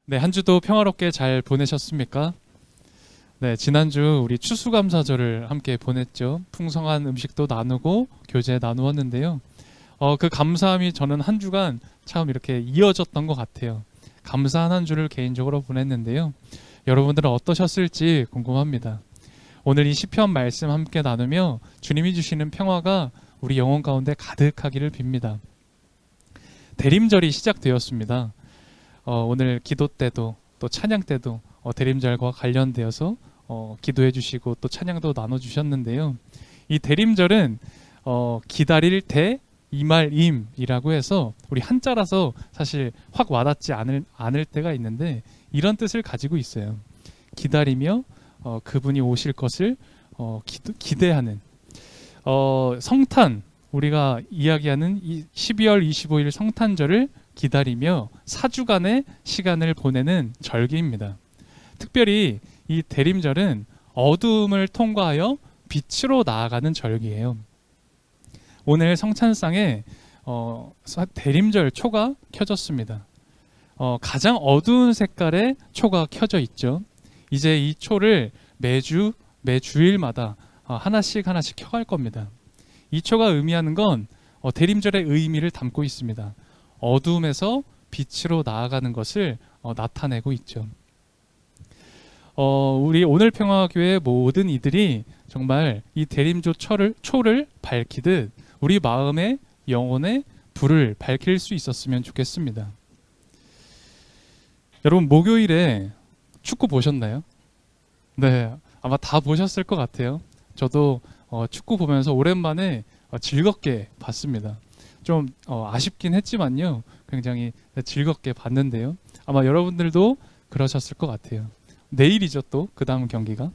네, 한 주도 평화롭게 잘 보내셨습니까? 네, 지난주 우리 추수감사절을 함께 보냈죠. 풍성한 음식도 나누고 교제 나누었는데요. 그 감사함이 저는 한 주간 참 이렇게 이어졌던 것 같아요. 감사한 한 주를 개인적으로 보냈는데요. 여러분들은 어떠셨을지 궁금합니다. 오늘 이 시편 말씀 함께 나누며 주님이 주시는 평화가 우리 영혼 가운데 가득하기를 빕니다. 대림절이 시작되었습니다. 오늘 기도 때도 또 찬양 때도 대림절과 관련되어서 기도해 주시고 또 찬양도 나눠 주셨는데요. 이 대림절은 기다릴 때 이말임이라고 해서 우리 한자라서 사실 확 와닿지 않을 때가 있는데 이런 뜻을 가지고 있어요. 기다리며 그분이 오실 것을 기대하는 성탄, 우리가 이야기하는 12월 25일 성탄절을 기다리며 4주간의 시간을 보내는 절기입니다. 특별히 이 대림절은 어두움을 통과하여 빛으로 나아가는 절기예요. 오늘 성찬상에 대림절 초가 켜졌습니다. 가장 어두운 색깔의 초가 켜져 있죠. 이제 이 초를 매주일마다 하나씩 켜갈 겁니다. 이 초가 의미하는 건 대림절의 의미를 담고 있습니다. 어두움에서 빛으로 나아가는 것을 나타내고 있죠. 우리 오늘 평화교회 모든 이들이 정말 이 대림조 초를 밝히듯 우리 마음의 영혼의 불을 밝힐 수 있었으면 좋겠습니다. 여러분 목요일에 축구 보셨나요? 네, 아마 다 보셨을 것 같아요. 저도 축구 보면서 오랜만에 즐겁게 봤습니다. 좀 아쉽긴 했지만요. 굉장히 즐겁게 봤는데요. 아마 여러분들도 그러셨을 것 같아요. 내일이죠, 또 그 다음 경기가.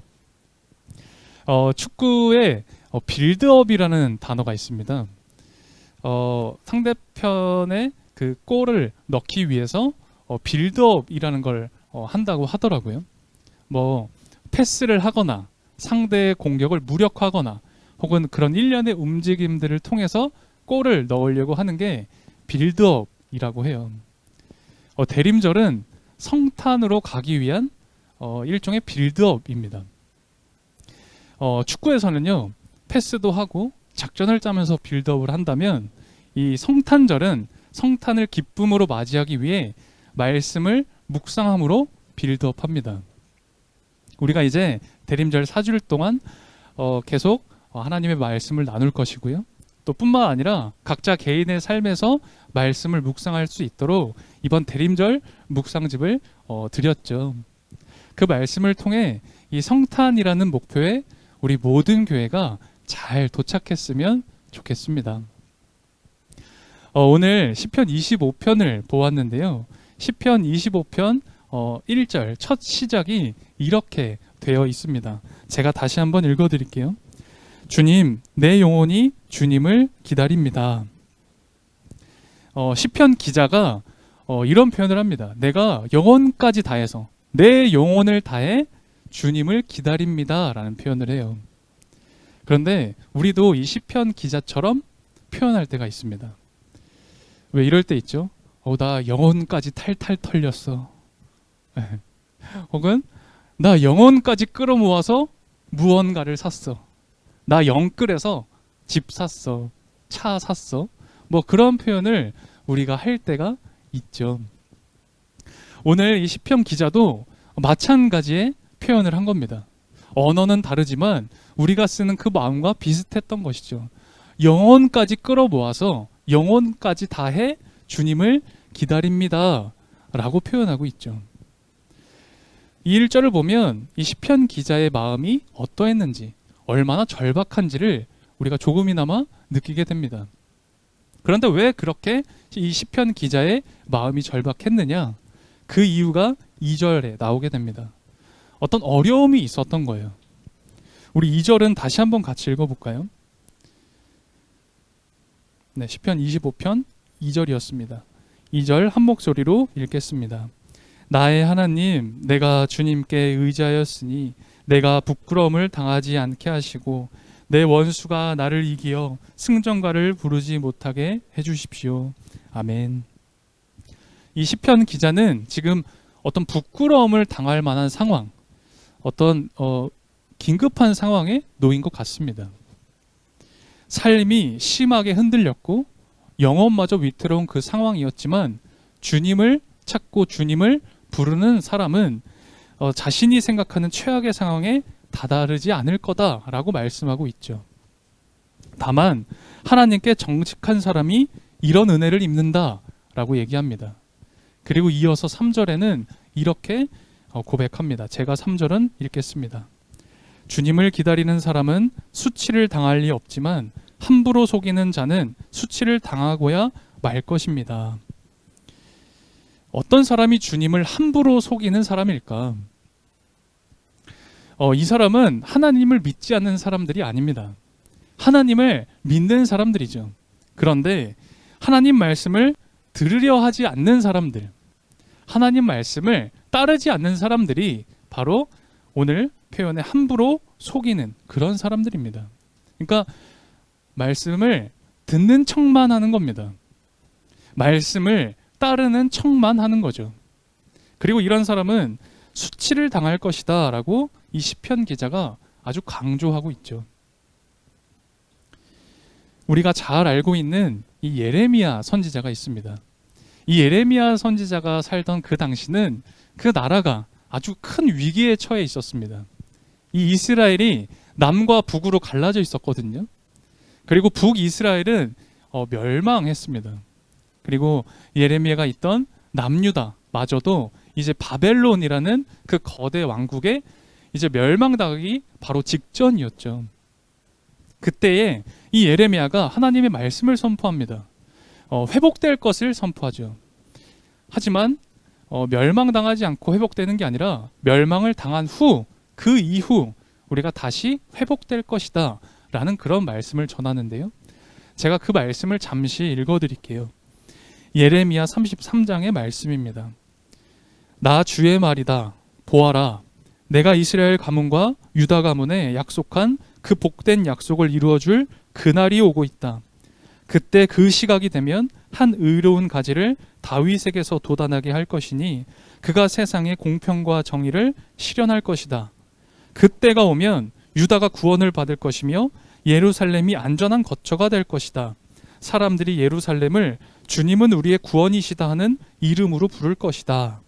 축구에 빌드업이라는 단어가 있습니다. 상대편의 그 골을 넣기 위해서 빌드업이라는 걸 한다고 하더라고요. 뭐 패스를 하거나 상대의 공격을 무력화하거나 혹은 그런 일련의 움직임들을 통해서 골을 넣으려고 하는 게 빌드업이라고 해요. 대림절은 성탄으로 가기 위한 일종의 빌드업입니다. 축구에서는요, 패스도 하고 작전을 짜면서 빌드업을 한다면 이 성탄절은 성탄을 기쁨으로 맞이하기 위해 말씀을 묵상함으로 빌드업합니다. 우리가 이제 대림절 4주일 동안 계속 하나님의 말씀을 나눌 것이고요. 또 뿐만 아니라 각자 개인의 삶에서 말씀을 묵상할 수 있도록 이번 대림절 묵상집을 드렸죠. 그 말씀을 통해 이 성탄이라는 목표에 우리 모든 교회가 잘 도착했으면 좋겠습니다. 오늘 시편 25편을 보았는데요. 시편 25편 1절 첫 시작이 이렇게 되어 있습니다. 제가 다시 한번 읽어드릴게요. 주님, 내 영혼이 주님을 기다립니다. 시편 기자가 이런 표현을 합니다. 내가 영혼까지 다해서 내 영혼을 다해 주님을 기다립니다 라는 표현을 해요. 그런데 우리도 이 시편 기자처럼 표현할 때가 있습니다. 왜 이럴 때 있죠? 나 영혼까지 탈탈 털렸어. 혹은 나 영혼까지 끌어모아서 무언가를 샀어. 나 영끌에서 집 샀어. 차 샀어. 뭐 그런 표현을 우리가 할 때가 있죠. 오늘 이 시편 기자도 마찬가지의 표현을 한 겁니다. 언어는 다르지만 우리가 쓰는 그 마음과 비슷했던 것이죠. 영혼까지 끌어모아서 영혼까지 다해 주님을 기다립니다 라고 표현하고 있죠. 이 1절을 보면 이 시편 기자의 마음이 어떠했는지, 얼마나 절박한지를 우리가 조금이나마 느끼게 됩니다. 그런데 왜 그렇게 이 시편 기자의 마음이 절박했느냐? 그 이유가 2절에 나오게 됩니다. 어떤 어려움이 있었던 거예요. 우리 2절은 다시 한번 같이 읽어볼까요? 네, 시편 25편 2절이었습니다. 2절 한 목소리로 읽겠습니다. 나의 하나님, 내가 주님께 의지하였으니 내가 부끄러움을 당하지 않게 하시고 내 원수가 나를 이기어 승전가를 부르지 못하게 해주십시오. 아멘. 이 시편 기자는 지금 어떤 부끄러움을 당할 만한 상황, 어떤 긴급한 상황에 놓인 것 같습니다. 삶이 심하게 흔들렸고 영혼마저 위태로운 그 상황이었지만 주님을 찾고 주님을 부르는 사람은 자신이 생각하는 최악의 상황에 다다르지 않을 거다라고 말씀하고 있죠. 다만 하나님께 정직한 사람이 이런 은혜를 입는다라고 얘기합니다. 그리고 이어서 3절에는 이렇게 고백합니다. 제가 3절은 읽겠습니다. 주님을 기다리는 사람은 수치를 당할 리 없지만 함부로 속이는 자는 수치를 당하고야 말 것입니다. 어떤 사람이 주님을 함부로 속이는 사람일까? 이 사람은 하나님을 믿지 않는 사람들이 아닙니다. 하나님을 믿는 사람들이죠. 그런데 하나님 말씀을 들으려 하지 않는 사람들, 하나님 말씀을 따르지 않는 사람들이 바로 오늘 표현에 함부로 속이는 그런 사람들입니다. 그러니까 말씀을 듣는 척만 하는 겁니다. 말씀을 따르는 척만 하는 거죠. 그리고 이런 사람은 수치를 당할 것이다 라고 이 시편 기자가 아주 강조하고 있죠. 우리가 잘 알고 있는 이 예레미야 선지자가 있습니다. 이 예레미야 선지자가 살던 그 당시는 그 나라가 아주 큰 위기에 처해 있었습니다. 이 이스라엘이 남과 북으로 갈라져 있었거든요. 그리고 북이스라엘은 멸망했습니다. 그리고 예레미야가 있던 남유다마저도 이제 바벨론이라는 그 거대 왕국에 이제 멸망당하기 바로 직전이었죠. 그때에 이 예레미야가 하나님의 말씀을 선포합니다. 회복될 것을 선포하죠. 하지만 멸망당하지 않고 회복되는 게 아니라 멸망을 당한 후, 그 이후 우리가 다시 회복될 것이다 라는 그런 말씀을 전하는데요. 제가 그 말씀을 잠시 읽어드릴게요. 예레미야 33장의 말씀입니다. 나 주의 말이다. 보아라. 내가 이스라엘 가문과 유다 가문에 약속한 그 복된 약속을 이루어줄 그날이 오고 있다. 그때 그 시각이 되면 한 의로운 가지를 다윗에게서 돋아나게 할 것이니 그가 세상의 공평과 정의를 실현할 것이다. 그때가 오면 유다가 구원을 받을 것이며 예루살렘이 안전한 거처가 될 것이다. 사람들이 예루살렘을 주님은 우리의 구원이시다 하는 이름으로 부를 것이다.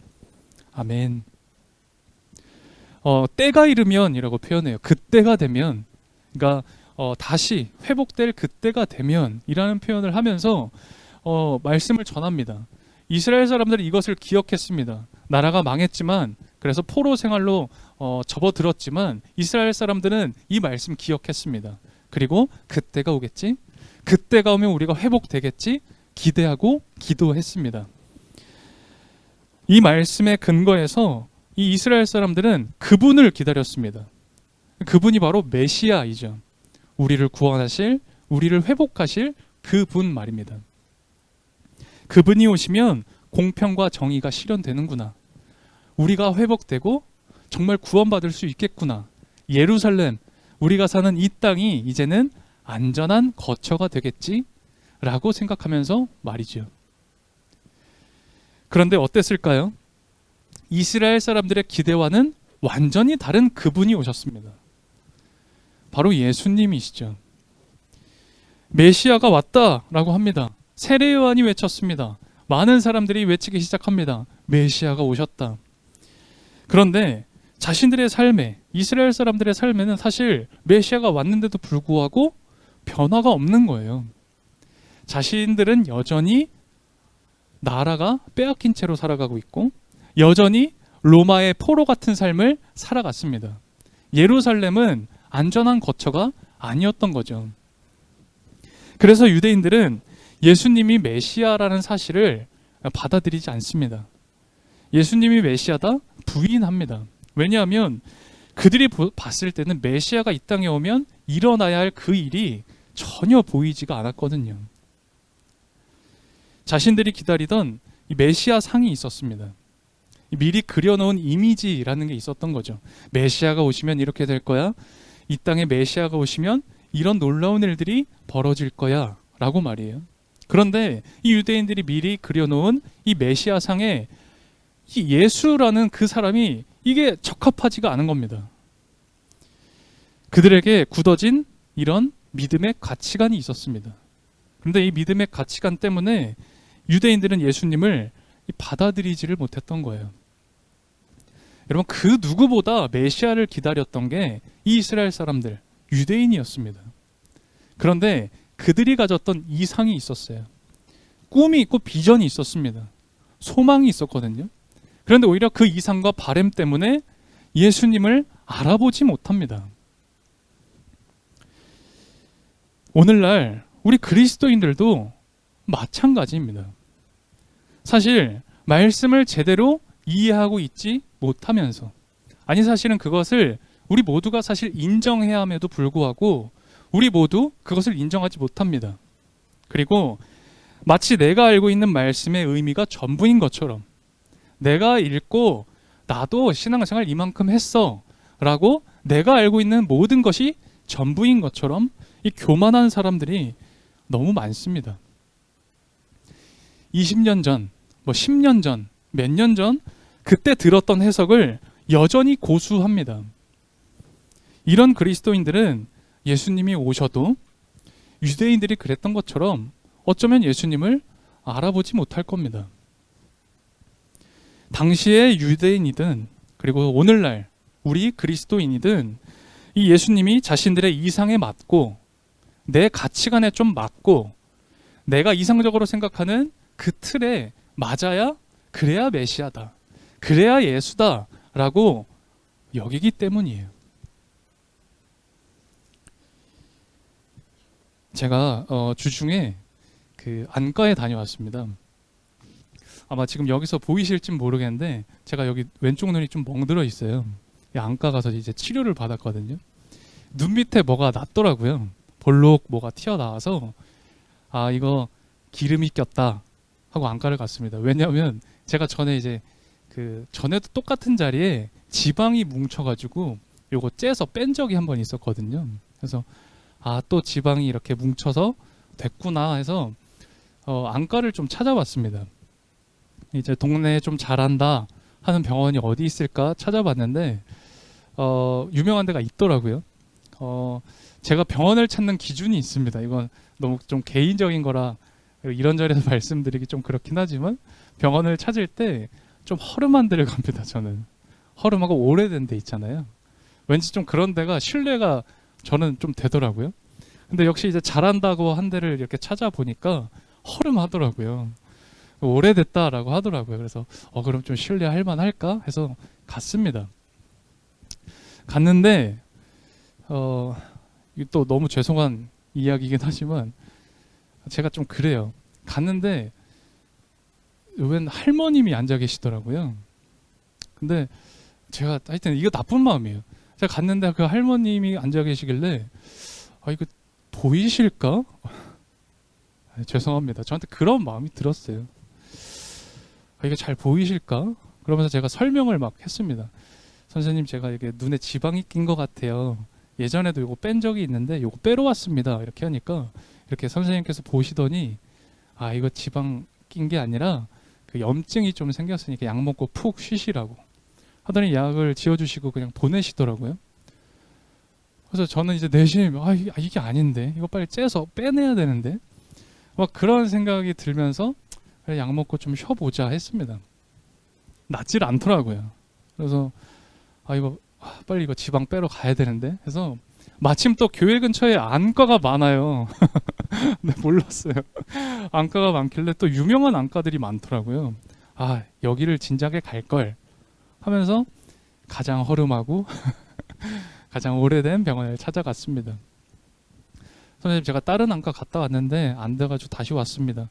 아멘. 때가 이르면이라고 표현해요. 그때가 되면, 그러니까 다시 회복될 그때가 되면이라는 표현을 하면서 말씀을 전합니다. 이스라엘 사람들이 이것을 기억했습니다. 나라가 망했지만, 그래서 포로 생활로 접어들었지만 이스라엘 사람들은 이 말씀 기억했습니다. 그리고 그때가 오겠지? 그때가 오면 우리가 회복되겠지? 기대하고 기도했습니다. 이 말씀의 근거에서 이 이스라엘 사람들은 그분을 기다렸습니다. 그분이 바로 메시아이죠. 우리를 구원하실, 우리를 회복하실 그분 말입니다. 그분이 오시면 공평과 정의가 실현되는구나. 우리가 회복되고 정말 구원받을 수 있겠구나. 예루살렘, 우리가 사는 이 땅이 이제는 안전한 거처가 되겠지? 라고 생각하면서 말이죠. 그런데 어땠을까요? 이스라엘 사람들의 기대와는 완전히 다른 그분이 오셨습니다. 바로 예수님이시죠. 메시아가 왔다라고 합니다. 세례 요한이 외쳤습니다. 많은 사람들이 외치기 시작합니다. 메시아가 오셨다. 그런데 자신들의 삶에, 이스라엘 사람들의 삶에는 사실 메시아가 왔는데도 불구하고 변화가 없는 거예요. 자신들은 여전히 나라가 빼앗긴 채로 살아가고 있고 여전히 로마의 포로 같은 삶을 살아갔습니다. 예루살렘은 안전한 거처가 아니었던 거죠. 그래서 유대인들은 예수님이 메시아라는 사실을 받아들이지 않습니다. 예수님이 메시아다? 부인합니다. 왜냐하면 그들이 봤을 때는 메시아가 이 땅에 오면 일어나야 할 그 일이 전혀 보이지가 않았거든요. 자신들이 기다리던 이 메시아 상이 있었습니다. 미리 그려놓은 이미지라는 게 있었던 거죠. 메시아가 오시면 이렇게 될 거야. 이 땅에 메시아가 오시면 이런 놀라운 일들이 벌어질 거야 라고 말이에요. 그런데 이 유대인들이 미리 그려놓은 이 메시아 상에 이 예수라는 그 사람이 이게 적합하지가 않은 겁니다. 그들에게 굳어진 이런 믿음의 가치관이 있었습니다. 그런데 이 믿음의 가치관 때문에 유대인들은 예수님을 받아들이지를 못했던 거예요. 여러분, 그 누구보다 메시아를 기다렸던 게 이 이스라엘 사람들, 유대인이었습니다. 그런데 그들이 가졌던 이상이 있었어요. 꿈이 있고 비전이 있었습니다. 소망이 있었거든요. 그런데 오히려 그 이상과 바램 때문에 예수님을 알아보지 못합니다. 오늘날 우리 그리스도인들도 마찬가지입니다. 사실 말씀을 제대로 이해하고 있지 못하면서, 아니 사실은 그것을 우리 모두가 사실 인정해야 함에도 불구하고 우리 모두 그것을 인정하지 못합니다. 그리고 마치 내가 알고 있는 말씀의 의미가 전부인 것처럼, 내가 읽고 나도 신앙생활 이만큼 했어 라고 내가 알고 있는 모든 것이 전부인 것처럼 이 교만한 사람들이 너무 많습니다. 20년 전, 10년 전, 몇 년 전 그때 들었던 해석을 여전히 고수합니다. 이런 그리스도인들은 예수님이 오셔도 유대인들이 그랬던 것처럼 어쩌면 예수님을 알아보지 못할 겁니다. 당시의 유대인이든 그리고 오늘날 우리 그리스도인이든 이 예수님이 자신들의 이상에 맞고 내 가치관에 좀 맞고 내가 이상적으로 생각하는 그 틀에 맞아야 그래야 메시아다, 그래야 예수다 라고 여기기 때문이에요. 제가 주중에 그 안과에 다녀왔습니다. 아마 지금 여기서 보이실진 모르겠는데 제가 여기 왼쪽 눈이 좀 멍들어 있어요. 안과 가서 이제 치료를 받았거든요. 눈 밑에 뭐가 났더라고요. 볼록 뭐가 튀어나와서 아, 이거 기름이 꼈다 하고 안과를 갔습니다. 왜냐하면 제가 전에 이제 그 전에도 똑같은 자리에 지방이 뭉쳐가지고 요거 째서 뺀 적이 한 번 있었거든요. 그래서 아, 또 지방이 이렇게 뭉쳐서 됐구나 해서 안과를 좀 찾아봤습니다. 이제 동네에 좀 잘한다 하는 병원이 어디 있을까 찾아봤는데 유명한 데가 있더라고요. 제가 병원을 찾는 기준이 있습니다. 이건 너무 좀 개인적인 거라 이런 자리에서 말씀드리기 좀 그렇긴 하지만 병원을 찾을 때 좀 허름한 데를 갑니다. 저는 허름하고 오래된 데 있잖아요. 왠지 좀 그런 데가 신뢰가 저는 좀 되더라고요. 근데 역시 이제 잘한다고 한 데를 이렇게 찾아보니까 허름하더라고요. 오래됐다라고 하더라고요. 그래서 그럼 좀 신뢰할 만할까 해서 갔습니다. 갔는데 또 너무 죄송한 이야기이긴 하지만 제가 좀 그래요. 갔는데 웬 할머님이 앉아 계시더라고요. 근데 제가 하여튼 이거 나쁜 마음이에요. 제가 갔는데 그 할머님이 앉아 계시길래 이거 보이실까? 죄송합니다. 저한테 그런 마음이 들었어요. 이게 잘 보이실까? 그러면서 제가 설명을 막 했습니다. 선생님, 제가 이게 눈에 지방이 낀 것 같아요. 예전에도 이거 뺀 적이 있는데 이거 빼러 왔습니다. 이렇게 하니까 이렇게 선생님께서 보시더니 아, 이거 지방 낀 게 아니라 그 염증이 좀 생겼으니까 약 먹고 푹 쉬시라고 하더니 약을 지어주시고 그냥 보내시더라고요. 그래서 저는 이제 내심 이게 아닌데 이거 빨리 째서 빼내야 되는데 막 그런 생각이 들면서 그래, 약 먹고 좀 쉬어보자 했습니다. 낫질 않더라고요. 그래서 빨리 이거 지방 빼러 가야 되는데 해서 마침 또 교회 근처에 안과가 많아요. 네, 몰랐어요. 안과가 많길래 또 유명한 안과들이 많더라고요. 아, 여기를 진작에 갈 걸 하면서 가장 허름하고 가장 오래된 병원을 찾아갔습니다. 선생님, 제가 다른 안과 갔다 왔는데 안 돼가지고 다시 왔습니다.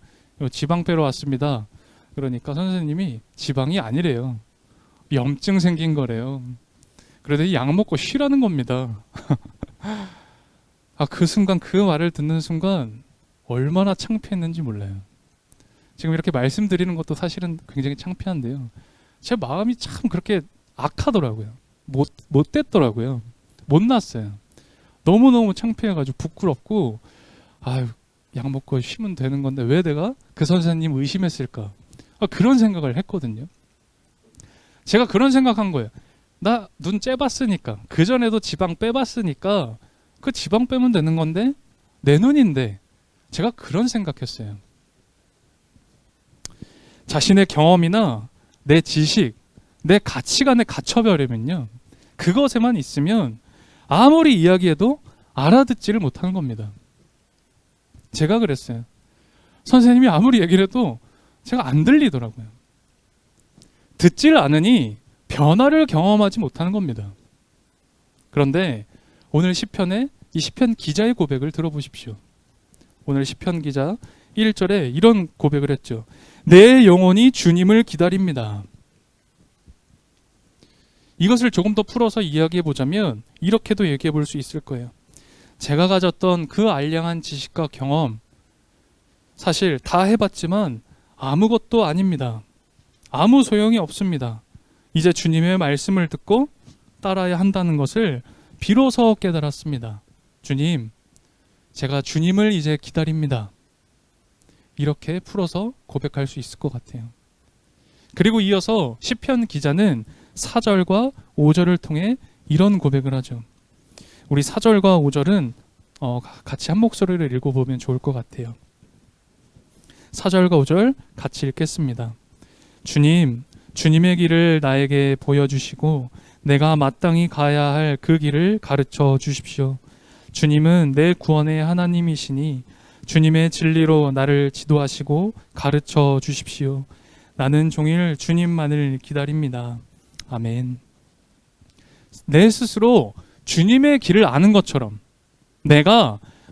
지방 빼러 왔습니다. 그러니까 선생님이 지방이 아니래요. 염증 생긴 거래요. 그래도 약 먹고 쉬라는 겁니다. 그 순간, 그 말을 듣는 순간 얼마나 창피했는지 몰라요. 지금 이렇게 말씀드리는 것도 사실은 굉장히 창피한데요. 제 마음이 참 그렇게 악하더라고요. 못됐더라고요. 못났어요. 너무너무 창피해가지고 부끄럽고 약 먹고 쉬면 되는 건데 왜 내가 그 선생님 의심했을까? 그런 생각을 했거든요. 제가 그런 생각한 거예요. 나 눈 째봤으니까, 그전에도 지방 빼봤으니까 그 지방 빼면 되는 건데 내 눈인데, 제가 그런 생각했어요. 자신의 경험이나 내 지식, 내 가치관에 갇혀버리면요, 그것에만 있으면 아무리 이야기해도 알아듣지를 못하는 겁니다. 제가 그랬어요. 선생님이 아무리 얘기를 해도 제가 안 들리더라고요. 듣질 않으니 변화를 경험하지 못하는 겁니다. 그런데 오늘 시편에 이 시편 기자의 고백을 들어보십시오. 오늘 시편 기자 1절에 이런 고백을 했죠. 내 영혼이 주님을 기다립니다. 이것을 조금 더 풀어서 이야기해 보자면 이렇게도 얘기해 볼 수 있을 거예요. 제가 가졌던 그 알량한 지식과 경험, 사실 다 해봤지만 아무것도 아닙니다. 아무 소용이 없습니다. 이제 주님의 말씀을 듣고 따라야 한다는 것을 비로소 깨달았습니다. 주님, 제가 주님을 이제 기다립니다. 이렇게 풀어서 고백할 수 있을 것 같아요. 그리고 이어서 시편 기자는 4절과 5절을 통해 이런 고백을 하죠. 우리 4절과 5절은 같이 한 목소리를 읽어보면 좋을 것 같아요. 4절과 5절 같이 읽겠습니다. 주님, 주님의 길을 나에게 보여주시고 내가 마땅히 가야 할 그 길을 가르쳐 주십시오. 주님은 내 구원의 하나님이시니 주님의 진리로 나를 지도하시고 가르쳐 주십시오. 나는 종일 주님만을 기다립니다. 아멘. 내 스스로 주님의 길을 아는 것처럼,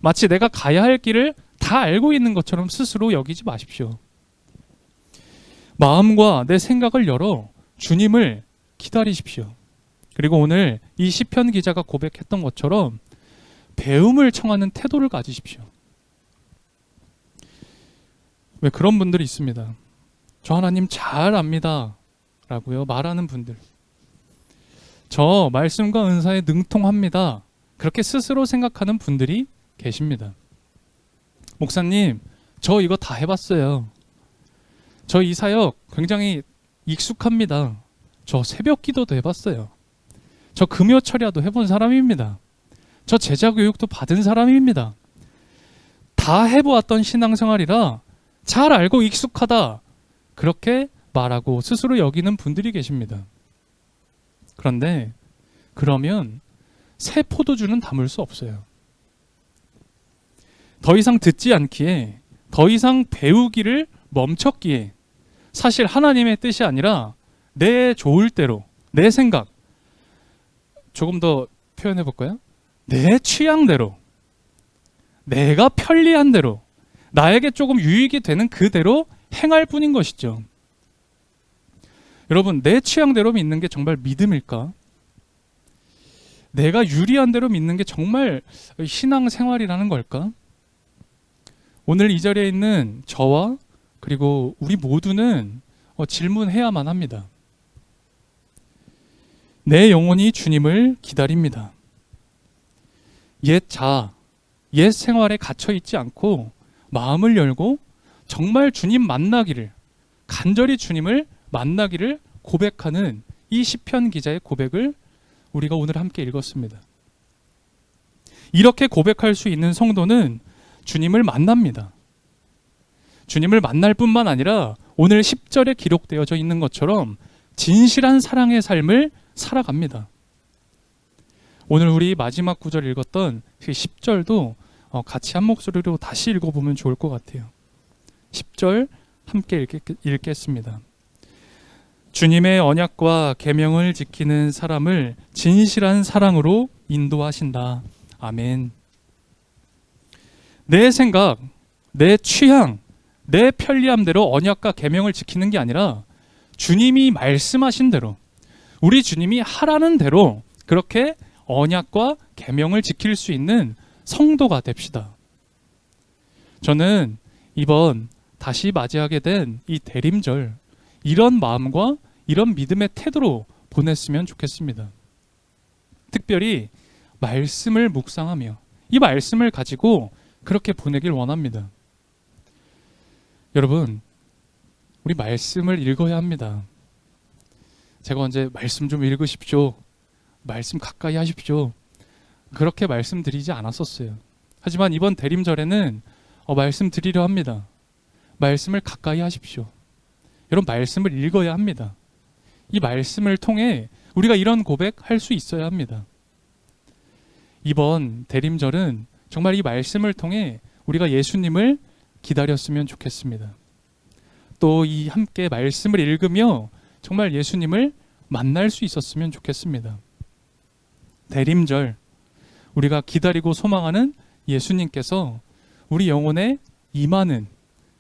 마치 내가 가야 할 길을 다 알고 있는 것처럼 스스로 여기지 마십시오. 마음과 내 생각을 열어 주님을 기다리십시오. 그리고 오늘 이 시편 기자가 고백했던 것처럼 배움을 청하는 태도를 가지십시오. 왜 그런 분들이 있습니다. 저 하나님 잘 압니다 라고요 말하는 분들, 저 말씀과 은사에 능통합니다, 그렇게 스스로 생각하는 분들이 계십니다. 목사님, 저 이거 다 해봤어요. 저 이 사역 굉장히 익숙합니다. 저 새벽 기도도 해봤어요. 저 금요 철야도 해본 사람입니다. 저 제자 교육도 받은 사람입니다. 다 해보았던 신앙생활이라 잘 알고 익숙하다, 그렇게 말하고 스스로 여기는 분들이 계십니다. 그런데 그러면 새 포도주는 담을 수 없어요. 더 이상 듣지 않기에, 더 이상 배우기를 멈췄기에, 사실 하나님의 뜻이 아니라 내 좋을 대로, 내 생각, 조금 더 표현해 볼까요? 내 취향대로, 내가 편리한 대로, 나에게 조금 유익이 되는 그대로 행할 뿐인 것이죠. 여러분, 내 취향대로 믿는 게 정말 믿음일까? 내가 유리한 대로 믿는 게 정말 신앙생활이라는 걸까? 오늘 이 자리에 있는 저와 그리고 우리 모두는 질문해야만 합니다. 내 영혼이 주님을 기다립니다. 옛 생활에 갇혀있지 않고 마음을 열고 정말 주님 만나기를, 간절히 주님을 만나기를 고백하는 이 시편 기자의 고백을 우리가 오늘 함께 읽었습니다. 이렇게 고백할 수 있는 성도는 주님을 만납니다. 주님을 만날 뿐만 아니라 오늘 10절에 기록되어져 있는 것처럼 진실한 사랑의 삶을 살아갑니다. 오늘 우리 마지막 구절 읽었던 그 10절도 같이 한 목소리로 다시 읽어보면 좋을 것 같아요. 10절 함께 읽겠습니다. 주님의 언약과 계명을 지키는 사람을 진실한 사랑으로 인도하신다. 아멘. 내 생각, 내 취향, 내 편리함대로 언약과 계명을 지키는 게 아니라 주님이 말씀하신 대로, 우리 주님이 하라는 대로 그렇게 언약과 계명을 지킬 수 있는 성도가 됩시다. 저는 이번 다시 맞이하게 된 이 대림절, 이런 마음과 이런 믿음의 태도로 보냈으면 좋겠습니다. 특별히 말씀을 묵상하며 이 말씀을 가지고 그렇게 보내길 원합니다. 여러분, 우리 말씀을 읽어야 합니다. 제가 언제 말씀 좀 읽으십시오. 말씀 가까이 하십시오. 그렇게 말씀드리지 않았었어요. 하지만 이번 대림절에는 말씀드리려 합니다. 말씀을 가까이 하십시오. 여러분, 말씀을 읽어야 합니다. 이 말씀을 통해 우리가 이런 고백할 수 있어야 합니다. 이번 대림절은 정말 이 말씀을 통해 우리가 예수님을 기다렸으면 좋겠습니다. 또 이 함께 말씀을 읽으며 정말 예수님을 만날 수 있었으면 좋겠습니다. 대림절, 우리가 기다리고 소망하는 예수님께서 우리 영혼에 임하는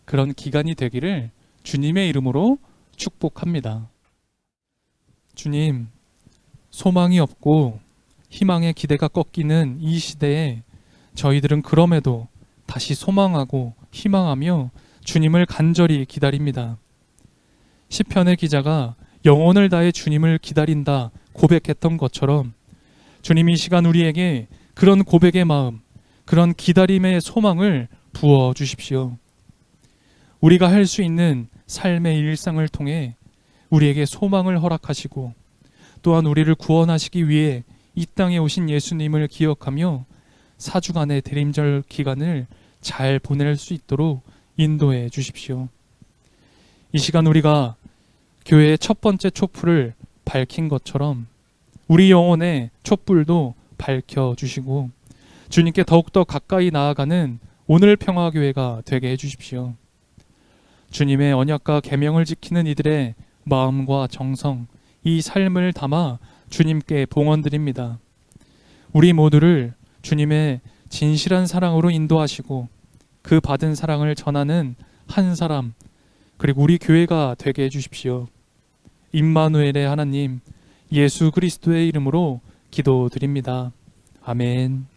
그런 기간이 되기를 주님의 이름으로 축복합니다. 주님, 소망이 없고 희망의 기대가 꺾이는 이 시대에 저희들은 그럼에도 다시 소망하고 희망하며 주님을 간절히 기다립니다. 시편의 기자가 영혼을 다해 주님을 기다린다 고백했던 것처럼 주님이 이 시간 우리에게 그런 고백의 마음, 그런 기다림의 소망을 부어 주십시오. 우리가 할 수 있는 삶의 일상을 통해 우리에게 소망을 허락하시고 또한 우리를 구원하시기 위해 이 땅에 오신 예수님을 기억하며 4주간의 대림절 기간을 잘 보낼 수 있도록 인도해 주십시오. 이 시간 우리가 교회의 첫 번째 촛불을 밝힌 것처럼 우리 영혼의 촛불도 밝혀주시고 주님께 더욱더 가까이 나아가는 오늘 평화교회가 되게 해주십시오. 주님의 언약과 계명을 지키는 이들의 마음과 정성, 이 삶을 담아 주님께 봉헌드립니다. 우리 모두를 주님의 진실한 사랑으로 인도하시고 그 받은 사랑을 전하는 한 사람, 그리고 우리 교회가 되게 해주십시오. 임마누엘의 하나님, 예수 그리스도의 이름으로 기도드립니다. 아멘.